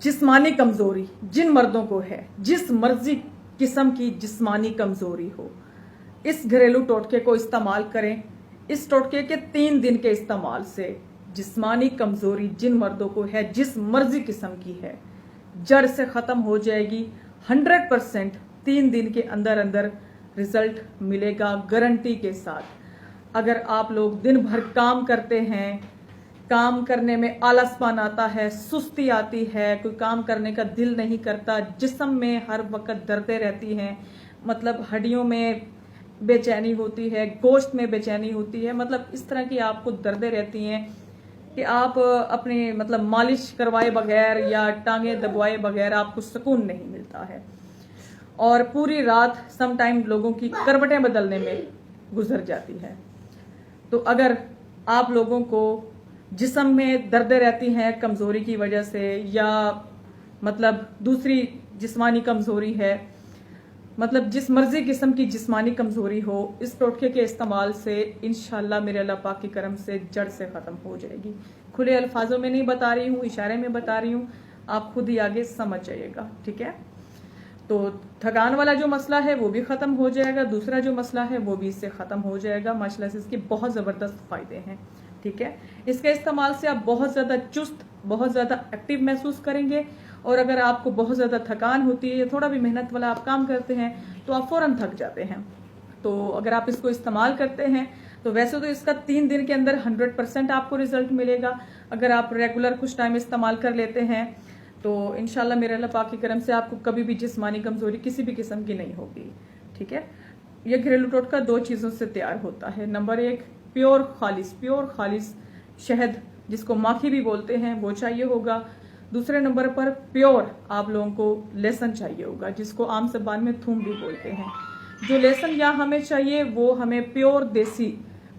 जिस्मानी कमजोरी जिन मर्दों को है, जिस मर्जी किस्म की जिस्मानी कमजोरी हो, इस घरेलू टोटके को इस्तेमाल करें। इस टोटके के 3 दिन के इस्तेमाल से जिस्मानी कमजोरी जिन मर्दों को है, जिस मर्जी किस्म की है, जड़ से खत्म हो जाएगी। 100% 3 दिन के अंदर अंदर रिजल्ट मिलेगा गारंटी के साथ। अगर आप लोग दिन भर काम करते हैं, काम करने में आलसपन आता है, सुस्ती आती है, कोई काम करने का दिल नहीं करता, जिस्म में हर वक्त दर्दें रहती हैं, मतलब हड्डियों में बेचैनी होती है, गोश्त में बेचैनी होती है, मतलब इस तरह की आपको दर्दें रहती हैं कि आप अपने मतलब मालिश करवाए बगैर या टांगे दबवाए बगैर आपको सुकून नहीं मिलता है, और पूरी रात सम टाइम लोगों की करवटें बदलने में गुजर जाती है। तो अगर आप लोगों को जिस्म में दर्दें रहती हैं कमजोरी की वजह से, या मतलब दूसरी जिस्मानी कमजोरी है, मतलब जिस मर्जी किस्म की जिस्मानी कमजोरी हो, इस टोटके के इस्तेमाल से इंशाल्लाह मेरे अल्लाह पाक की करम से जड़ से खत्म हो जाएगी। खुले अल्फाजों में नहीं बता रही हूँ, इशारे में बता रही हूँ, आप खुद ही आगे समझ जाइएगा। ठीक है, तो थकान वाला जो मसला है वो भी खत्म हो जाएगा, दूसरा जो मसला है वो भी इससे खत्म हो जाएगा। माशाल्लाह से इसके बहुत जबरदस्त फायदे हैं। ठीक है, इसके इस्तेमाल से आप बहुत ज्यादा चुस्त, बहुत ज्यादा एक्टिव महसूस करेंगे, और अगर आपको बहुत ज्यादा थकान होती है या थोड़ा भी मेहनत वाला आप काम करते हैं तो आप फौरन थक जाते हैं। तो अगर आप इसको इस्तेमाल करते हैं तो वैसे तो इसका 3 दिन के अंदर 100% आपको रिजल्ट मिलेगा। अगर आप रेगुलर कुछ टाइम इस्तेमाल कर लेते हैं तो इंशाल्लाह मेरे अल्लाह पाक की करम से आपको कभी भी जिस्मानी कमजोरी किसी भी किस्म की नहीं होगी। ठीक है, यह घरेलू टोटका 2 चीजों से तैयार होता है। नंबर 1 प्योर खालिस शहद, जिसको माखी भी बोलते हैं, वो चाहिए होगा। दूसरे नंबर पर प्योर आप लोगों को लहसुन चाहिए होगा, जिसको आम जबान में थूम भी बोलते हैं। जो लहसुन यहाँ हमें चाहिए वो हमें प्योर देसी,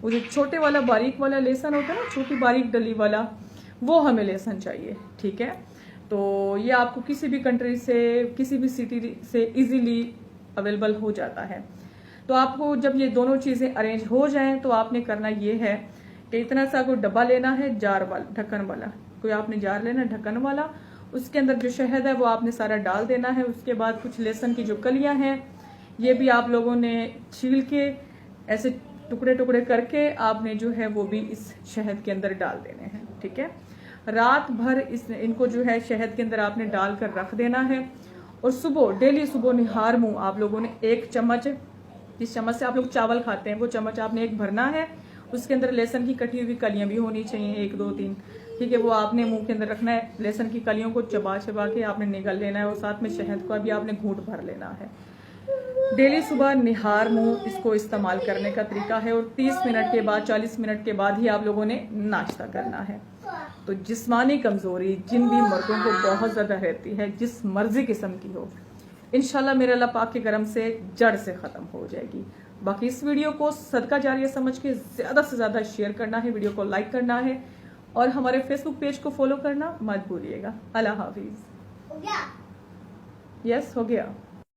वो जो छोटे वाला बारीक वाला लहसुन होता है ना, छोटी बारीक डली वाला, वो हमें लहसुन चाहिए। ठीक है, तो ये आपको किसी भी कंट्री से, किसी भी सिटी से इजीली अवेलेबल हो जाता है। तो आपको जब ये दोनों चीजें अरेंज हो जाएं तो आपने करना ये है कि इतना सा कोई डब्बा लेना है, जार वाला, ढक्कन वाला, कोई आपने जार लेना ढक्कन वाला, उसके अंदर जो शहद है वो आपने सारा डाल देना है। उसके बाद कुछ लहसुन की जो कलियां हैं ये भी आप लोगों ने छील के ऐसे टुकड़े टुकड़े करके आपने जो है वो भी इस शहद के अंदर डाल देने हैं। ठीक है, रात भर इनको जो है शहद के अंदर आपने डाल कर रख देना है, और सुबह डेली सुबह निहार मुंह आप लोगों ने 1 चम्मच, जिस चम्मच से आप लोग चावल खाते हैं वो चम्मच आपने 1 भरना है। उसके अंदर लहसुन की कटी हुई कलियां भी होनी चाहिए, 1 2 3। ठीक है, वो आपने मुंह के अंदर रखना है। लहसुन की कलियों को चबा चबा के आपने निगल लेना है, और साथ में शहद का भी आपने घूंट भर लेना है। डेली सुबह निहार मुंह इसको इस्तेमाल करने का तरीका है, और 30 मिनट के बाद, 40 मिनट के बाद ही आप लोगों ने नाश्ता करना है। तो जिस्मानी कमजोरी जिन भी मर्दों को बहुत ज्यादा रहती है, जिस मर्जी किस्म की हो, इंशाल्लाह मेरे अल्लाह पाक के करम से जड़ से खत्म हो जाएगी। बाकी इस वीडियो को सदका जारिया समझ के ज्यादा से ज्यादा शेयर करना है, वीडियो को लाइक करना है, और हमारे फेसबुक पेज को फॉलो करना मत भूलिएगा। अल्लाह हाफिज। हो गया? यस, हो गया।